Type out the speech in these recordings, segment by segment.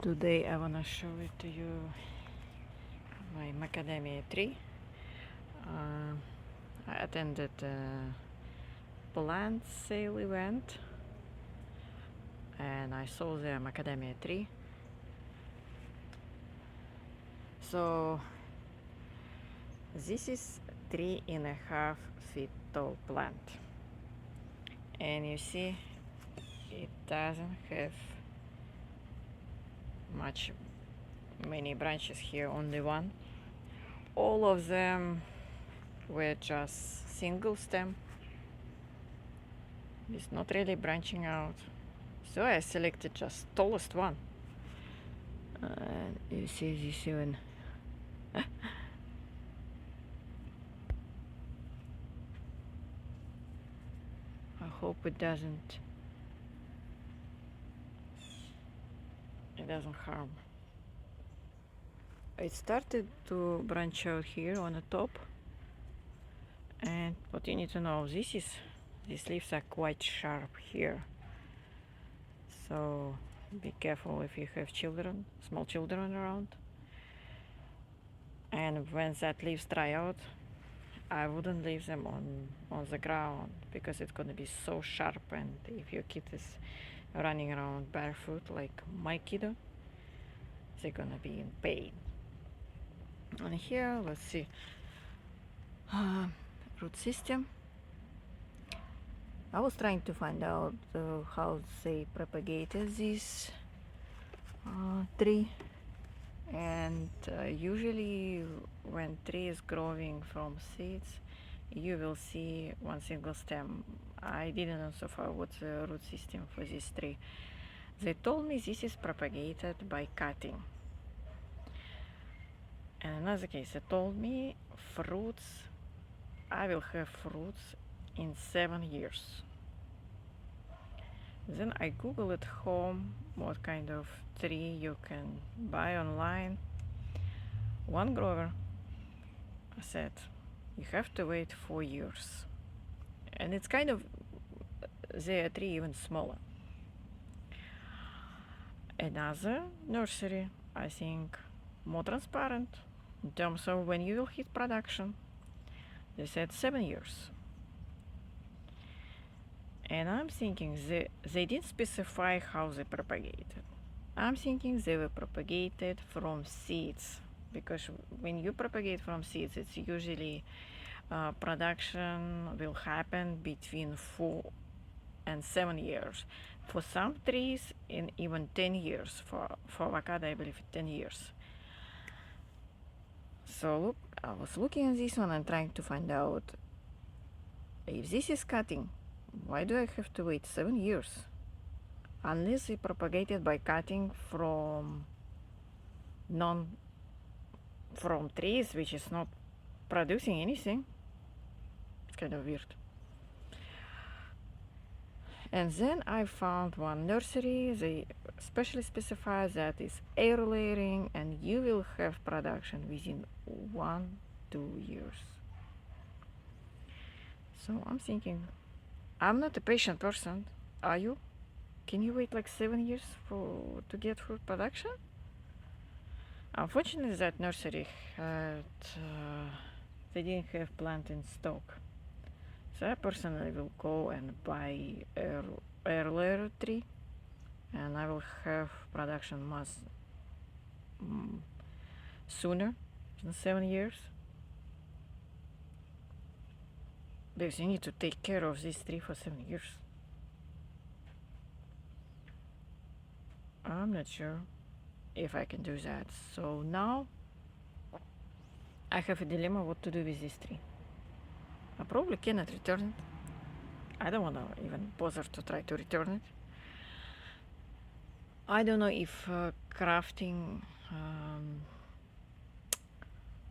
Today I wanna show it to you, my macadamia tree. Uh, I attended a plant sale event and I saw the macadamia tree. So this is 3.5 feet tall plant, and you see it doesn't have many branches here, only one. All of them were just single stem. It's not really branching out. So I selected just tallest one. You see this even. I hope it doesn't harm. It started to branch out here on the top, and what you need to know, these leaves are quite sharp here, so be careful if you have small children around. And when that leaves dry out, I wouldn't leave them on the ground because it's gonna be so sharp, and if your kid is running around barefoot like my kiddo, they're gonna be in pain. And here, let's see, root system. I was trying to find out how they propagated this tree, and usually when tree is growing from seeds, you will see one single stem. I didn't know so far what's the root system for this tree. They told me this is propagated by cutting. And another case, they told me I will have fruits in 7 years. Then I googled at home what kind of tree you can buy online. One grower said you have to wait 4 years. And it's kind of their tree even smaller. Another nursery, I think, more transparent in terms of when you will hit production. They said 7 years. And I'm thinking they didn't specify how they propagated. I'm thinking they were propagated from seeds, because when you propagate from seeds, it's usually production will happen between 4 and 7 years. For some trees, in even 10 years. For avocado, I believe 10 years. So look, I was looking at this one and trying to find out if this is cutting. Why do I have to wait 7 years? Unless they propagated by cutting from trees which is not producing anything. It's kind of weird. And then I found one nursery. They specially specify that is air layering, and you will have production within 1-2 years. So I'm thinking, I'm not a patient person. Are you? Can you wait like 7 years to get fruit production? Unfortunately, that nursery they didn't have plant in stock. So I personally will go and buy air layer tree, and I will have production much sooner than 7 years. Because you need to take care of this tree for 7 years. I'm not sure if I can do that. So now I have a dilemma what to do with this tree. I probably cannot return it. I don't want to even bother to try to return it. I don't know if crafting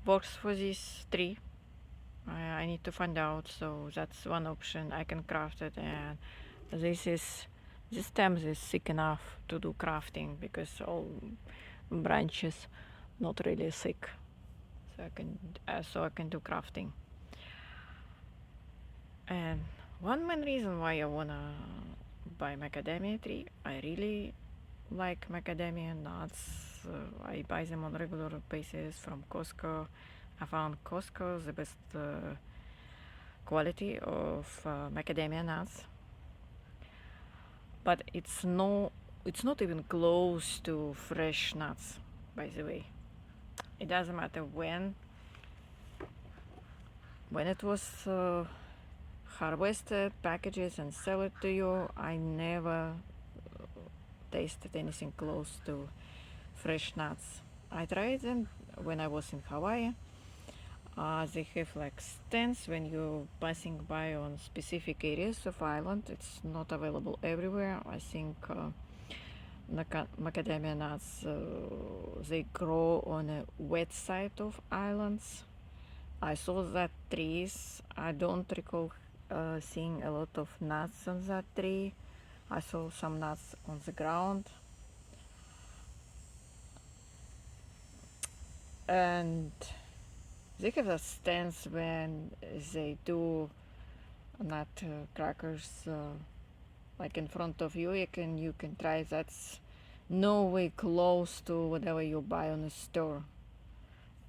works for this tree. I need to find out. So that's one option. I can craft it, and this stem is thick enough to do crafting because all branches not really thick. So I can do crafting. And one main reason why I wanna buy macadamia tree, I really like macadamia nuts. I buy them on regular basis from Costco. I found Costco the best quality of macadamia nuts, but it's not even close to fresh nuts, by the way. It doesn't matter when it was harvested, packaged, and sell it to you. I never tasted anything close to fresh nuts. I tried them when I was in Hawaii. They have like stands when you're passing by on specific areas of island. It's not available everywhere. I think macadamia nuts they grow on a wet side of islands. I saw that trees. I don't recall seeing a lot of nuts on that tree. I saw some nuts on the ground, and they have a stance when they do nut crackers like in front of you. You can try. That's no way close to whatever you buy on the store.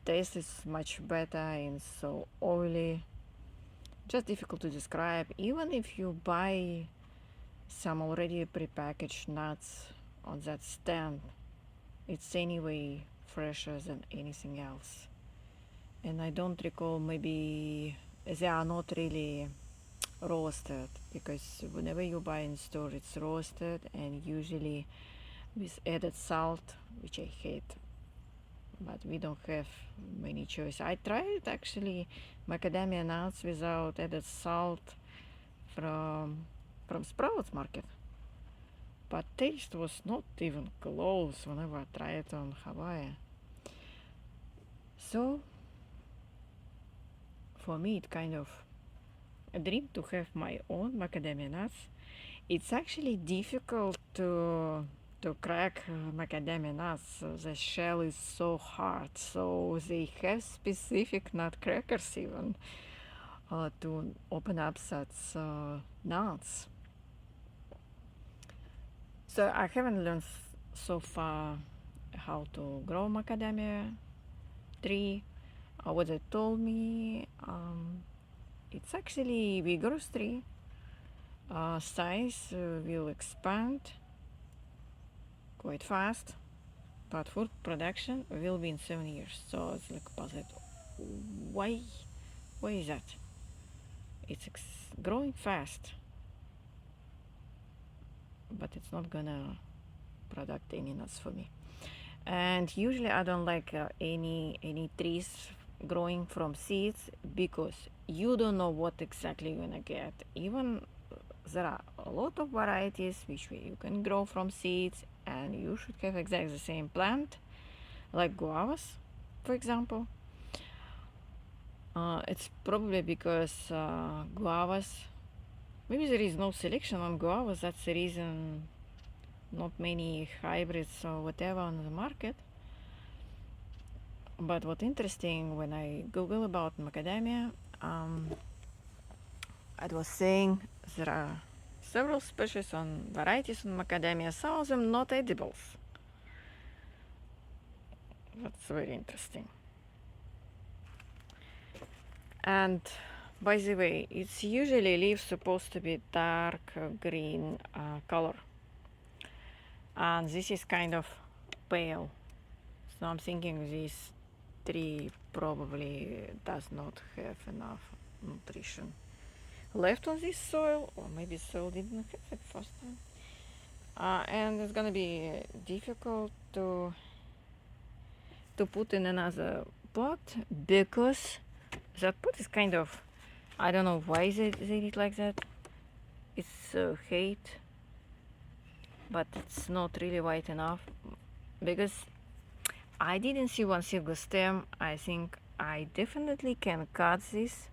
Taste is much better and so oily. Just difficult to describe. Even if you buy some already prepackaged nuts on that stand, it's anyway fresher than anything else. And I don't recall, maybe they are not really roasted, because whenever you buy in store it's roasted and usually with added salt, which I hate, but we don't have many choice. I tried actually macadamia nuts without added salt from Sprouts Market, but taste was not even close whenever I tried it on Hawaii. So for me it kind of a dream to have my own macadamia nuts. It's actually difficult to crack macadamia nuts. The shell is so hard, so they have specific nut crackers even to open up such nuts. So I haven't learned so far how to grow macadamia tree. What they told me, it's actually vigorous tree. Size will expand quite fast, but food production will be in 7 years. So it's like puzzled. Why? Why is that? It's growing fast, but it's not gonna product any nuts for me. And usually I don't like any trees growing from seeds, because you don't know what exactly you're gonna get. Even there are a lot of varieties which you can grow from seeds, and you should have exactly the same plant, like guavas, for example. It's probably because guavas, maybe there is no selection on guavas. That's the reason not many hybrids or whatever on the market. But what interesting, when I Google about macadamia, it was saying there are several species on varieties on macadamia, some of them not edibles. That's very interesting. And by the way, it's usually leaves supposed to be dark green color, and this is kind of pale. So I'm thinking this tree probably does not have enough nutrition left on this soil, or maybe soil didn't have it first time. And it's gonna be difficult to put in another pot, because that pot is kind of, I don't know why they did like that. It's hate, but it's not really white enough, because I didn't see one single stem. I think I definitely can cut this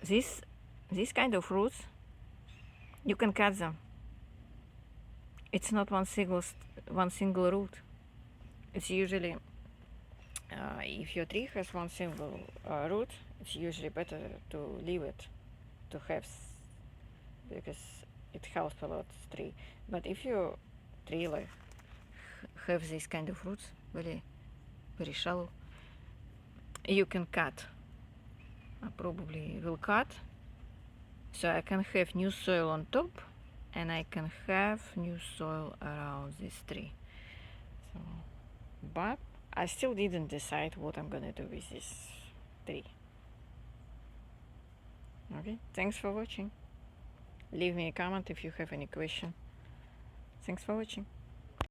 this kind of roots. You can cut them. It's not one single root. It's usually if your tree has one single root, it's usually better to leave it to have, because it helps a lot, tree. But if your tree like have these kind of roots, very shallow, you can cut. I probably will cut, so I can have new soil on top, and I can have new soil around this tree. So, but I still didn't decide what I'm gonna do with this tree. Okay, thanks for watching. Leave me a comment if you have any question. Thanks for watching.